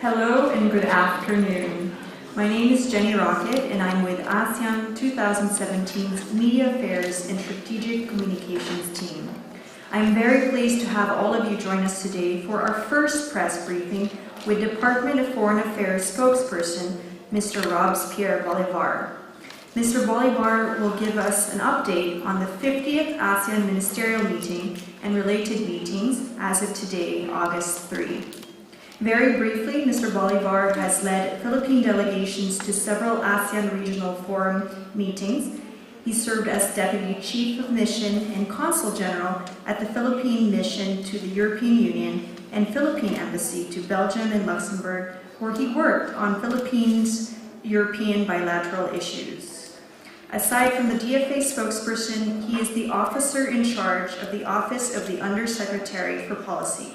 Hello and good afternoon. My name is Jenny Rocket and I'm with ASEAN 2017's Media Affairs and Strategic Communications team. I'm very pleased to have all of you join us today for our first press briefing with Department of Foreign Affairs spokesperson, Mr. Robespierre Bolivar. Mr. Bolivar will give us an update on the 50th ASEAN Ministerial Meeting and related meetings as of today, August 3. Very briefly, Mr. Bolivar has led Philippine delegations to several ASEAN Regional Forum meetings. He served as Deputy Chief of Mission and Consul General at the Philippine Mission to the European Union and Philippine Embassy to Belgium and Luxembourg, where he worked on Philippines-European bilateral issues. Aside from the DFA spokesperson, he is the officer in charge of the Office of the Undersecretary for Policy.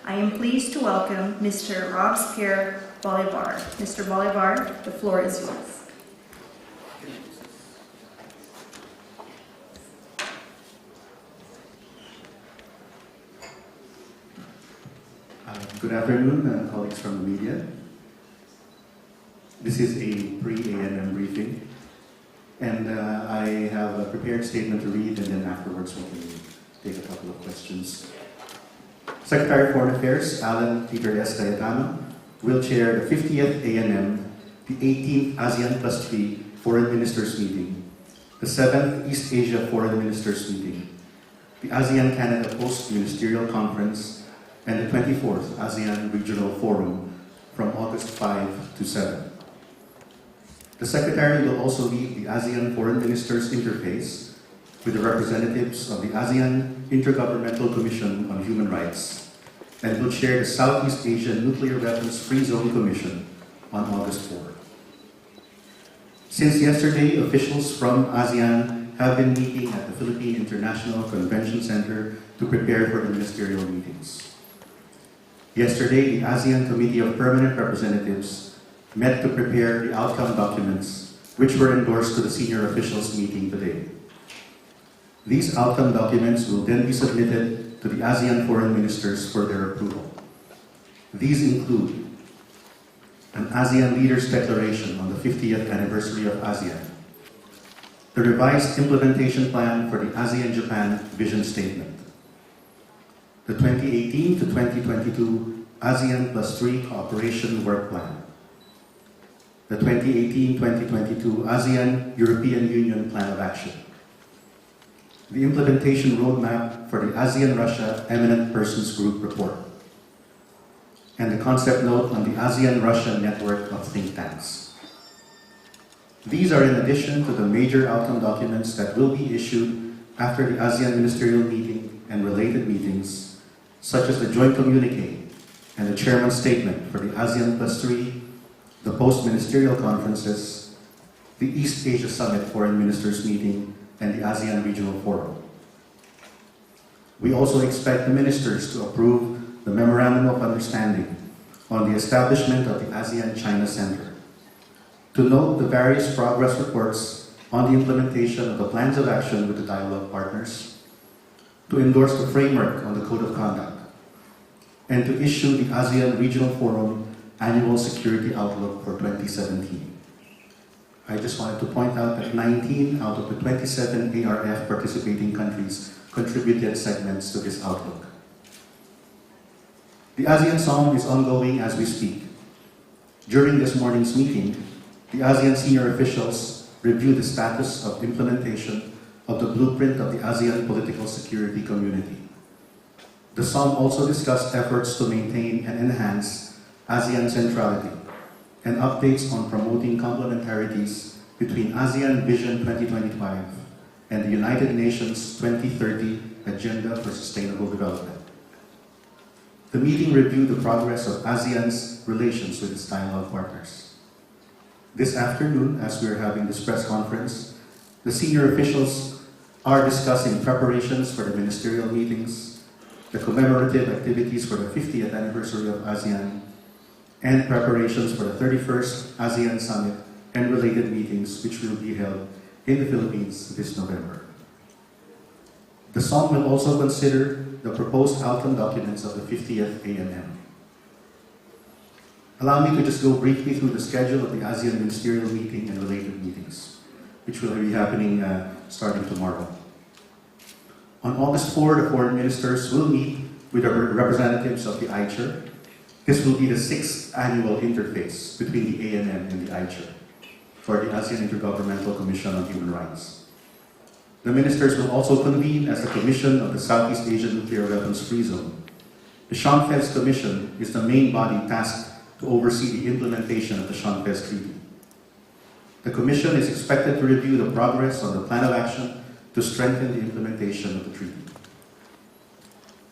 I am pleased to welcome Mr. Robespierre Bolivar. Mr. Bolivar, the floor is yours. Good afternoon, colleagues from the media. This is a pre-AMM briefing, and I have a prepared statement to read, and then afterwards we can take a couple of questions. Secretary of Foreign Affairs, Alan Peter S. Cayetano, will chair the 50th AMM, the 18th ASEAN Plus 3 Foreign Ministers Meeting, the 7th East Asia Foreign Ministers Meeting, the ASEAN-Canada Post-Ministerial Conference, and the 24th ASEAN Regional Forum from August 5 to 7. The Secretary will also lead the ASEAN Foreign Ministers Interface with the representatives of the ASEAN Intergovernmental Commission on Human Rights, and will chair the Southeast Asian Nuclear Weapons Free Zone Commission on August 4. Since yesterday, officials from ASEAN have been meeting at the Philippine International Convention Center to prepare for the ministerial meetings. Yesterday, the ASEAN Committee of Permanent Representatives met to prepare the outcome documents, which were endorsed to the senior officials meeting today. These outcome documents will then be submitted to the ASEAN foreign ministers for their approval. These include an ASEAN Leaders Declaration on the 50th anniversary of ASEAN, the revised implementation plan for the ASEAN-Japan Vision Statement, the 2018 to 2022 ASEAN Plus 3 Cooperation Work Plan, the 2018-2022 ASEAN European Union Plan of Action, the implementation roadmap for the ASEAN-Russia Eminent Persons Group report, and the concept note on the ASEAN-Russia network of think tanks. These are in addition to the major outcome documents that will be issued after the ASEAN Ministerial Meeting and related meetings, such as the joint communique and the chairman's statement for the ASEAN Plus 3, the post-ministerial conferences, the East Asia Summit Foreign Ministers Meeting, and the ASEAN Regional Forum. We also expect the ministers to approve the Memorandum of Understanding on the establishment of the ASEAN-China Center, to note the various progress reports on the implementation of the plans of action with the dialogue partners, to endorse the framework on the Code of Conduct, and to issue the ASEAN Regional Forum Annual Security Outlook for 2017. I just wanted to point out that 19 out of the 27 ARF participating countries contributed segments to this outlook. The ASEAN Song is ongoing as we speak. During this morning's meeting, the ASEAN senior officials reviewed the status of implementation of the blueprint of the ASEAN Political Security Community. The Song also discussed efforts to maintain and enhance ASEAN centrality and updates on promoting complementarities between ASEAN Vision 2025 and the United Nations 2030 Agenda for Sustainable Development. The meeting reviewed the progress of ASEAN's relations with its dialogue partners. This afternoon, as we are having this press conference, the senior officials are discussing preparations for the ministerial meetings, the commemorative activities for the 50th anniversary of ASEAN, and preparations for the 31st ASEAN Summit and related meetings, which will be held in the Philippines this November. The SOM will also consider the proposed outcome documents of the 50th AMM. Allow me to just go briefly through the schedule of the ASEAN Ministerial Meeting and related meetings, which will be happening starting tomorrow. On August 4, the foreign ministers will meet with the representatives of the ICHR. This will be the 6th annual interface between the AMM and the ICHR for the ASEAN Intergovernmental Commission on Human Rights. The ministers will also convene as the Commission of the Southeast Asian Nuclear Weapons Free Zone. The Schonfest Commission is the main body tasked to oversee the implementation of the Schonfest Treaty. The Commission is expected to review the progress on the plan of action to strengthen the implementation of the treaty.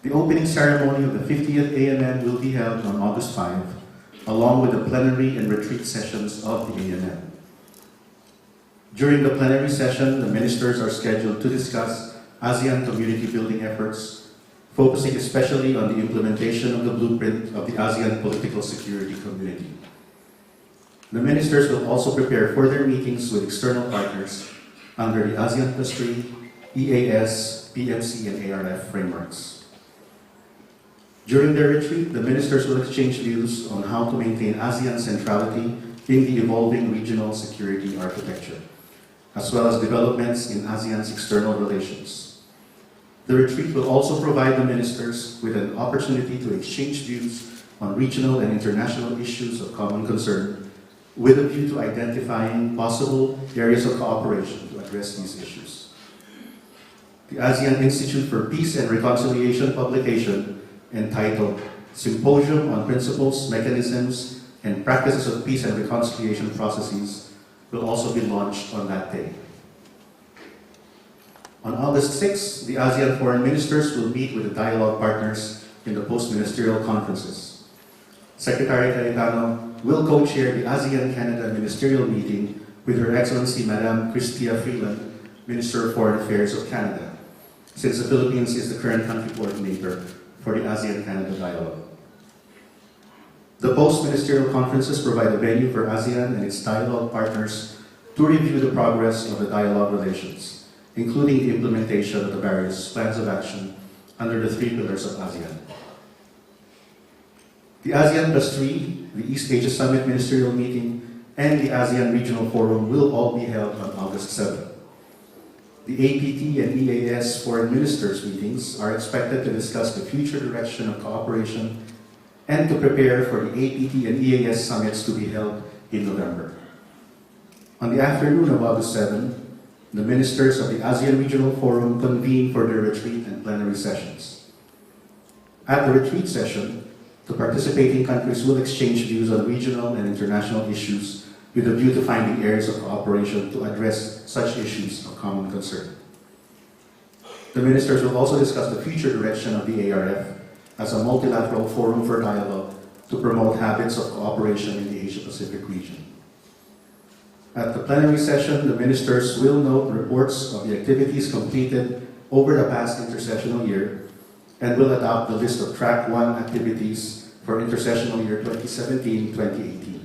The opening ceremony of the 50th AMM will be held on August 5, along with the plenary and retreat sessions of the AMM. During the plenary session, the ministers are scheduled to discuss ASEAN community building efforts, focusing especially on the implementation of the blueprint of the ASEAN political security community. The ministers will also prepare further meetings with external partners under the ASEAN Plus 3, EAS, PMC, and ARF frameworks. During their retreat, the ministers will exchange views on how to maintain ASEAN centrality in the evolving regional security architecture, as well as developments in ASEAN's external relations. The retreat will also provide the ministers with an opportunity to exchange views on regional and international issues of common concern, with a view to identifying possible areas of cooperation to address these issues. The ASEAN Institute for Peace and Reconciliation publication entitled Symposium on Principles, Mechanisms, and Practices of Peace and Reconciliation Processes will also be launched on that day. On August 6, the ASEAN foreign ministers will meet with the dialogue partners in the post-ministerial conferences. Secretary Cayetano will co-chair the ASEAN-Canada Ministerial Meeting with Her Excellency Madame Chrystia Freeland, Minister of Foreign Affairs of Canada, since the Philippines is the current country coordinator for the ASEAN-Canada Dialogue. The post-ministerial conferences provide a venue for ASEAN and its dialogue partners to review the progress of the dialogue relations, including the implementation of the various plans of action under the 3 pillars of ASEAN. The ASEAN Plus 3, the East Asia Summit Ministerial Meeting, and the ASEAN Regional Forum will all be held on August 7. The APT and EAS Foreign Ministers meetings are expected to discuss the future direction of cooperation and to prepare for the APT and EAS summits to be held in November. On the afternoon of August 7, the ministers of the ASEAN Regional Forum convene for their retreat and plenary sessions. At the retreat session, the participating countries will exchange views on regional and international issues with a view to finding areas of cooperation to address such issues of common concern. The ministers will also discuss the future direction of the ARF as a multilateral forum for dialogue to promote habits of cooperation in the Asia-Pacific region. At the plenary session, the ministers will note reports of the activities completed over the past intersessional year and will adopt the list of Track 1 activities for intersessional year 2017-2018.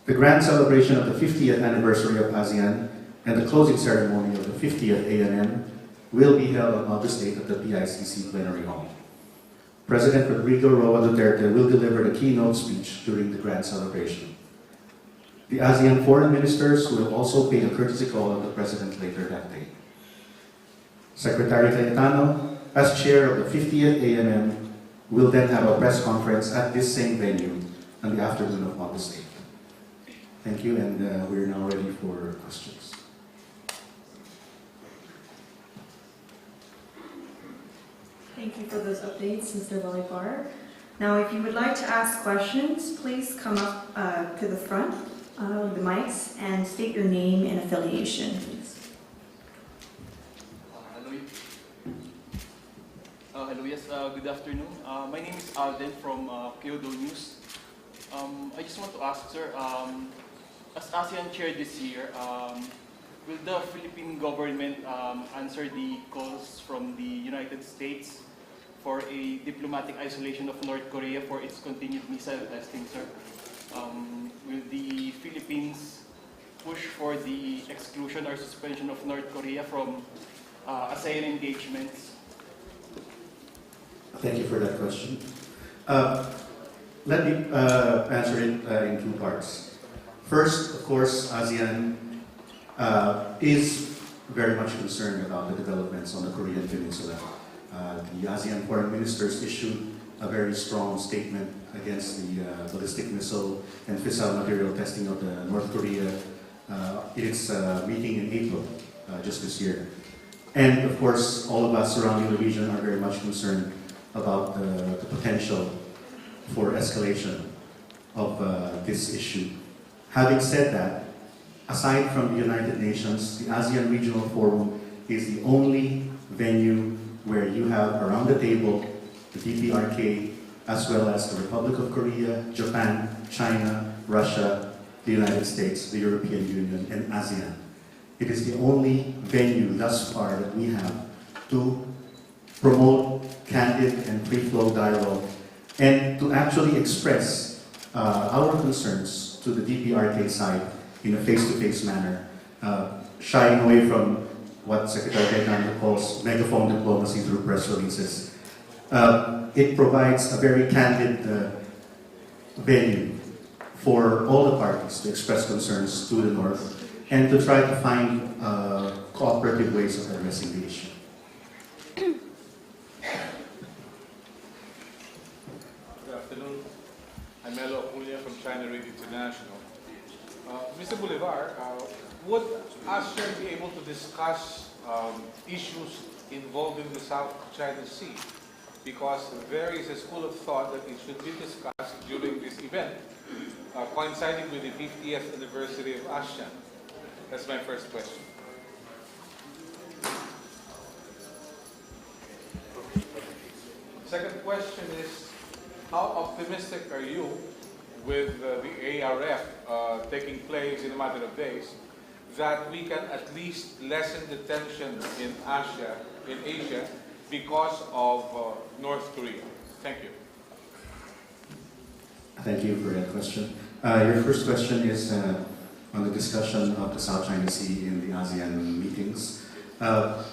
The grand celebration of the 50th anniversary of ASEAN and the closing ceremony of the 50th AMM will be held on August 8 at the PICC Plenary Hall. President Rodrigo Roa Duterte will deliver the keynote speech during the grand celebration. The ASEAN foreign ministers will also pay a courtesy call on the President later that day. Secretary Cayetano, as chair of the 50th AMM, will then have a press conference at this same venue on the afternoon of August 8. Thank you, and we're now ready for questions. Thank you for those updates, Mr. Bolivar. Now, if you would like to ask questions, please come up to the front of the mics and state your name and affiliation, please. Hello, yes, good afternoon. My name is Alden from Kyodo News. I just want to ask, sir, as ASEAN chair this year, will the Philippine government answer the calls from the United States for a diplomatic isolation of North Korea for its continued missile testing, sir? Will the Philippines push for the exclusion or suspension of North Korea from ASEAN engagements? Thank you for that question. Let me answer it in two parts. First, of course, ASEAN is very much concerned about the developments on the Korean Peninsula. The ASEAN foreign ministers issued a very strong statement against the ballistic missile and fissile material testing of the North Korea in its meeting in April, just this year. And of course, all of us surrounding the region are very much concerned about the potential for escalation of this issue. Having said that, aside from the United Nations, the ASEAN Regional Forum is the only venue where you have around the table the DPRK, as well as the Republic of Korea, Japan, China, Russia, the United States, the European Union, and ASEAN. It is the only venue thus far that we have to promote candid and free-flow dialogue and to actually express our concerns to the DPRK side in a face-to-face manner, shying away from what Secretary Gaetano calls megaphone diplomacy through press releases. It provides a very candid venue for all the parties to express concerns to the North and to try to find cooperative ways of addressing the issue. Good afternoon. I'm Melo Aculia from China Radio International. Mr. Bolivar, would ASEAN be able to discuss issues involving the South China Sea? Because there is a school of thought that it should be discussed during this event, coinciding with the 50th anniversary of ASEAN. That's my first question. Second question is, how optimistic are you with the ARF taking place in a matter of days, that we can at least lessen the tension in Asia, because of North Korea? Thank you. Thank you for that question. Your first question is on the discussion of the South China Sea in the ASEAN meetings. To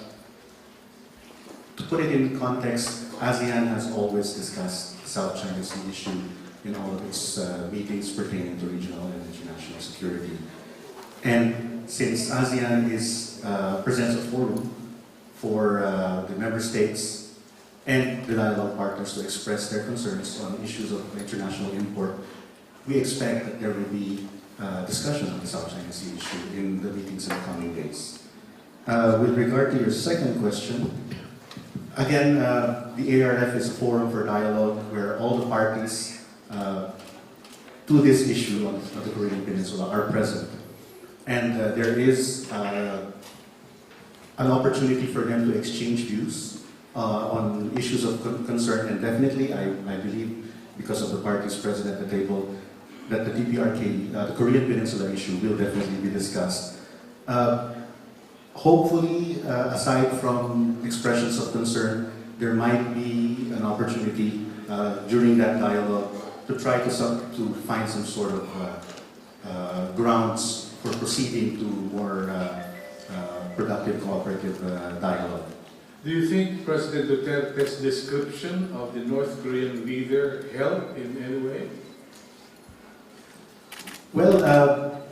put it in context, ASEAN has always discussed the South China Sea issue in all of its meetings pertaining to regional and international security. And since ASEAN presents a forum for the member states and the dialogue partners to express their concerns on issues of international import, we expect that there will be discussion of the South China Sea issue in the meetings in the coming days. With regard to your second question, again, the ARF is a forum for dialogue where all the parties to this issue of the Korean Peninsula are present. And there is an opportunity for them to exchange views on issues of concern, and definitely I believe, because of the parties present at the table, that the DPRK, the Korean Peninsula issue, will definitely be discussed. Hopefully, aside from expressions of concern, there might be an opportunity during that dialogue to try to find some sort of grounds for proceeding to more productive, cooperative dialogue. Do you think President Duterte's description of the North Korean leader helped in any way? Well,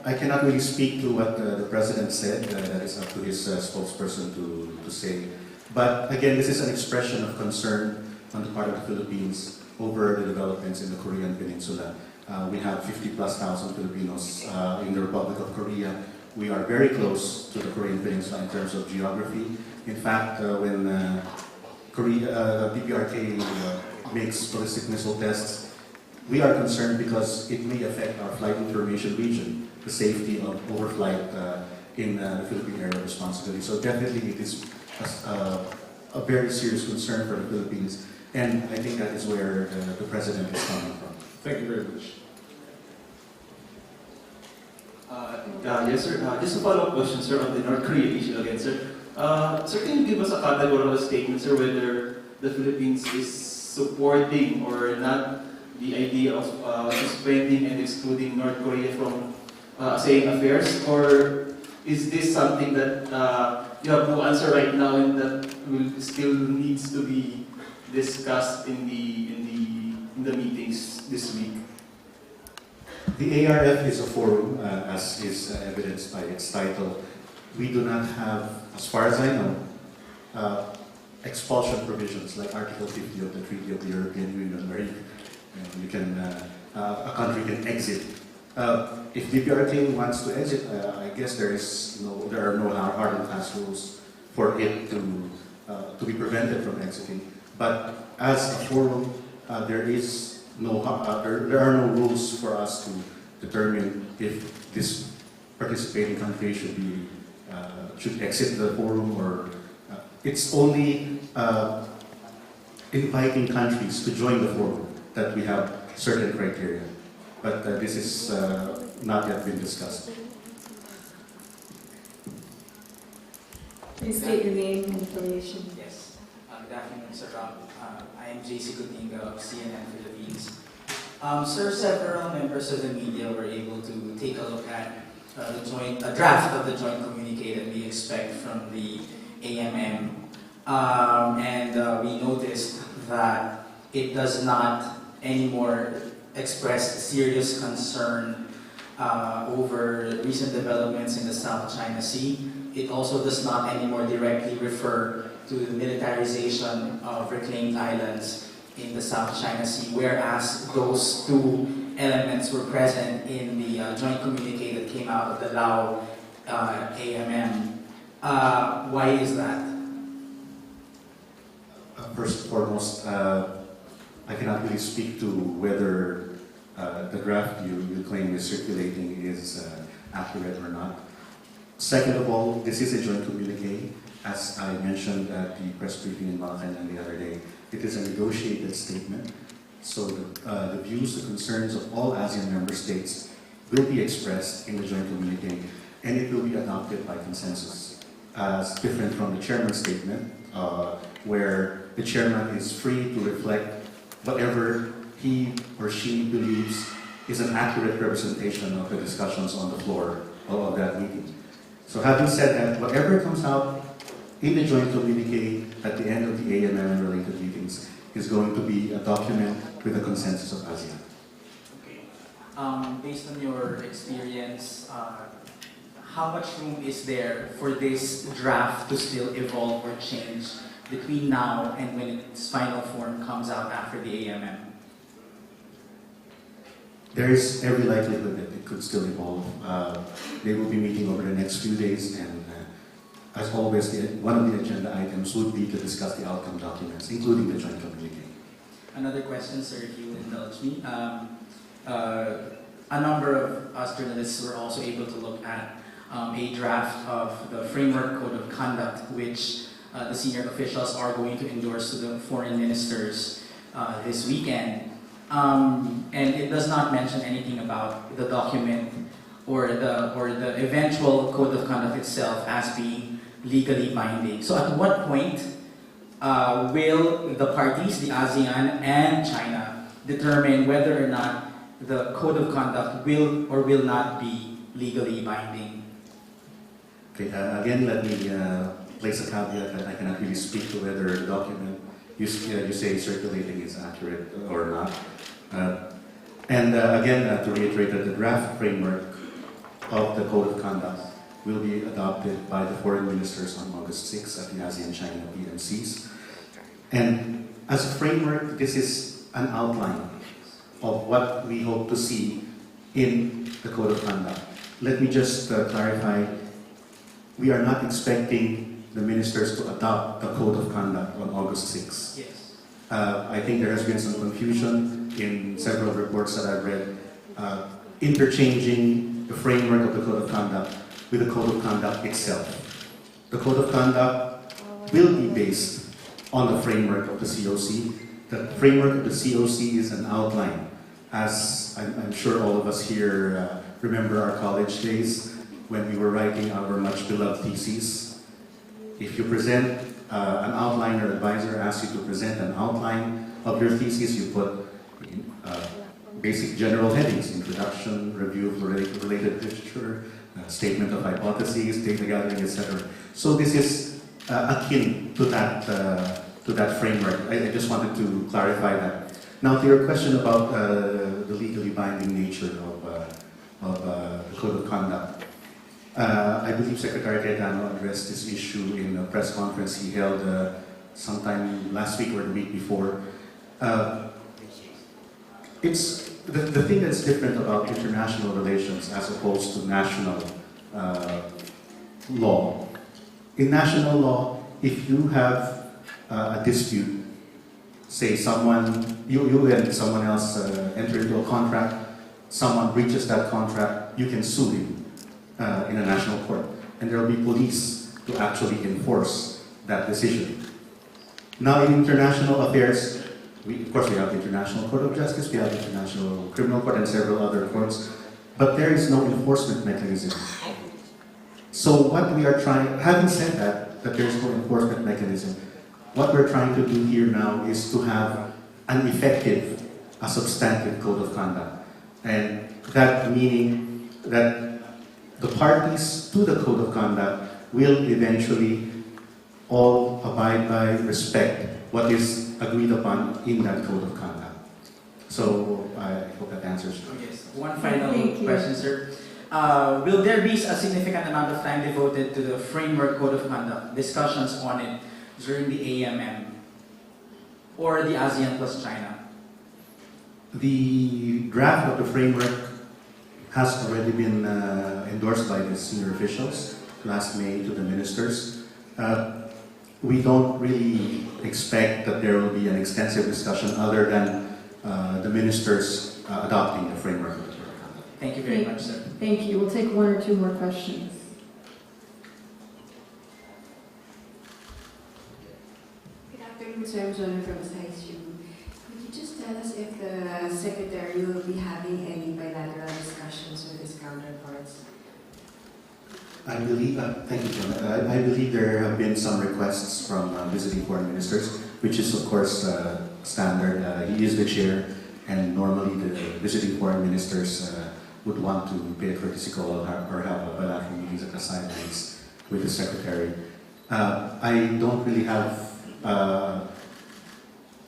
I cannot really speak to what the President said. That is up to his spokesperson to say. But again, this is an expression of concern on the part of the Philippines over the developments in the Korean Peninsula. We have 50,000+ Filipinos in the Republic of Korea. We are very close to the Korean Peninsula in terms of geography. In fact, when DPRK makes ballistic missile tests, we are concerned because it may affect our flight information region, the safety of overflight in the Philippine area of responsibility. So definitely it is a very serious concern for the Philippines, and I think that is where the President is coming from. Thank you very much. Yes, sir. Just a follow-up question, sir, on the North Korea issue again, sir. Sir, can you give us a categorical statement, sir, whether the Philippines is supporting or not the idea of suspending and excluding North Korea from ASEAN affairs, or is this something that you have no answer right now and that will still needs to be discussed in the meeting? meetings this week? The ARF is a forum, as is evidenced by its title. We do not have, as far as I know, expulsion provisions like Article 50 of the Treaty of the European Union, where a country can exit. If DPRK wants to exit, I guess there are no hard and fast rules for it to be prevented from exiting. But as a forum, there are no rules for us to determine if this participating country should exit the forum, or it's only inviting countries to join the forum that we have certain criteria. But this is not yet been discussed. Please state your name and affiliation. Yes. Good afternoon, Sir Rob. I am JC Coutinho of CNN Philippines. Sir, several members of the media were able to take a look at a draft of the joint communique that we expect from the AMM. And we noticed that it does not anymore express serious concern over recent developments in the South China Sea. It also does not anymore directly refer to the militarization of reclaimed islands in the South China Sea, whereas those two elements were present in the joint communique that came out of the Lao AMM. Why is that? First and foremost, I cannot really speak to whether the draft you claim is circulating is accurate or not. Second of all, this is a joint communique. As I mentioned at the press briefing in Malacanang the other day, it is a negotiated statement. So the views, the concerns of all ASEAN member states will be expressed in the joint communique, and it will be adopted by consensus. As different from the chairman's statement, where the chairman is free to reflect whatever he or she believes is an accurate representation of the discussions on the floor of that meeting. So having said that, whatever comes out in the joint communique at the end of the AMM and related meetings is going to be a document with a consensus of ASEAN. Okay. Based on your experience, how much room is there for this draft to still evolve or change between now and when its final form comes out after the AMM? There is every likelihood that it could still evolve. They will be meeting over the next few days, and as always, one of the agenda items would be to discuss the outcome documents, including the joint communique. Another question, sir, if you will indulge me. A number of us journalists were also able to look at a draft of the Framework Code of Conduct, which the senior officials are going to endorse to the foreign ministers this weekend. And it does not mention anything about the document or the eventual code of conduct itself as being legally binding. So at what point will the parties, the ASEAN and China, determine whether or not the code of conduct will or will not be legally binding? Okay, again, let me place a caveat that I cannot really speak to whether the document you say circulating is accurate or not. Again, to reiterate that the draft framework of the Code of Conduct will be adopted by the foreign ministers on August 6th at the ASEAN-China PMCs. And as a framework, this is an outline of what we hope to see in the Code of Conduct. Let me just clarify, we are not expecting the ministers to adopt the Code of Conduct on August 6th. Yes. I think there has been some confusion in several reports that I've read, interchanging the framework of the Code of Conduct with the Code of Conduct itself. The Code of Conduct will be based on the framework of the COC. The framework of the COC is an outline. As I'm sure all of us here remember our college days when we were writing our much beloved theses. If you present an outline or advisor asks you to present an outline of your thesis, you put basic general headings: introduction, review of related literature, statement of hypotheses, data gathering, etc. So this is akin to that framework. I just wanted to clarify that. Now, to your question about the legally binding nature of the Code of Conduct, I believe Secretary Cayetano addressed this issue in a press conference he held sometime last week or the week before. It's the thing that's different about international relations as opposed to national law. In national law, if you have a dispute, say you and someone else enter into a contract, someone breaches that contract, you can sue him in a national court. And there will be police to actually enforce that decision. Now in international affairs, of course we have the International Court of Justice, we have the International Criminal Court and several other courts, but there is no enforcement mechanism. So what we are trying, having said that there is no enforcement mechanism, what we're trying to do here now is to have an effective, a substantive code of conduct. And that meaning that the parties to the code of conduct will eventually all abide by, respect what is agreed upon in that code of conduct. So I hope that answers. Oh, yes. One final Thank you. question, sir. Will there be a significant amount of time devoted to the framework code of conduct, discussions on it during the AMM or the ASEAN plus China? The draft of the framework has already been endorsed by the senior officials last May to the ministers. We don't really expect that there will be an extensive discussion other than the ministers adopting the framework. Thank you very much, sir. Thank you. We'll take one or two more questions. Good afternoon, sir. I'm Jonah from SISU. Could you just tell us if the Secretary will be having any bilateral discussions with his counterparts? I believe, thank you, John. I believe there have been some requests from visiting foreign ministers, which is of course standard. He is the chair, and normally the visiting foreign ministers would want to pay a courtesy call or have bilateral meetings at the sidelines with the Secretary. I don't really have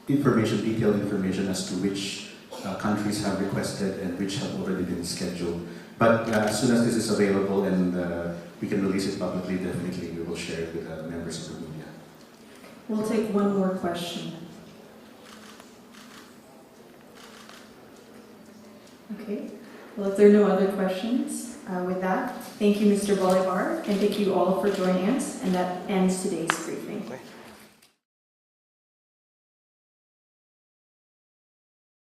detailed information as to which countries have requested and which have already been scheduled. But as soon as this is available and we can release it publicly, definitely we will share it with members of the media. We'll take one more question. Okay. Well, if there are no other questions, with that, thank you, Mr. Bolivar, and thank you all for joining us, and that ends today's briefing.